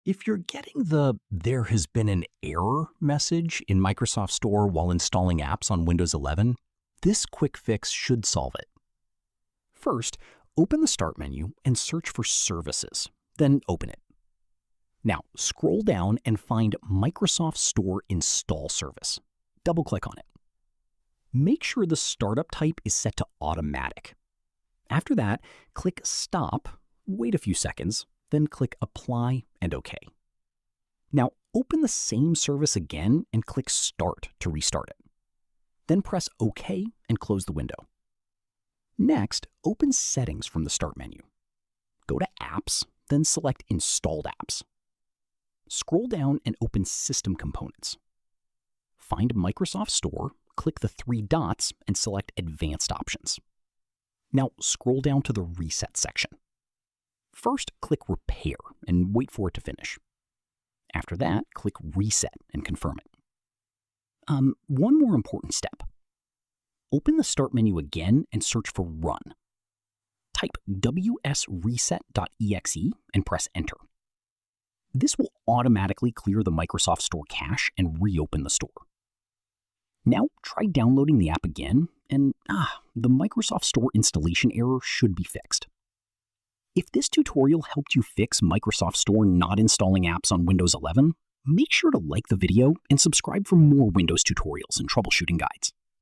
If you're getting the "there has been an error" message in Microsoft Store while installing apps on Windows 11, this quick fix should solve it. First, open the Start menu and search for Services, then open it. Now, scroll down and find Microsoft Store Install Service. Double-click on it. Make sure the startup type is set to Automatic. After that, click Stop, wait a few seconds, then click Apply and OK. Now, open the same service again and click Start to restart it. Then press OK and close the window. Next, open Settings from the Start menu. Go to Apps, then select Installed Apps. Scroll down and open System Components. Find Microsoft Store, click the three dots, and select Advanced Options. Now, scroll down to the Reset section. First, click Repair and wait for it to finish. After that, click Reset and confirm it. One more important step. Open the Start menu again and search for Run. Type wsreset.exe and press Enter. This will automatically clear the Microsoft Store cache and reopen the store. Now try downloading the app again, and the Microsoft Store installation error should be fixed. If this tutorial helped you fix Microsoft Store not installing apps on Windows 11, make sure to like the video and subscribe for more Windows tutorials and troubleshooting guides.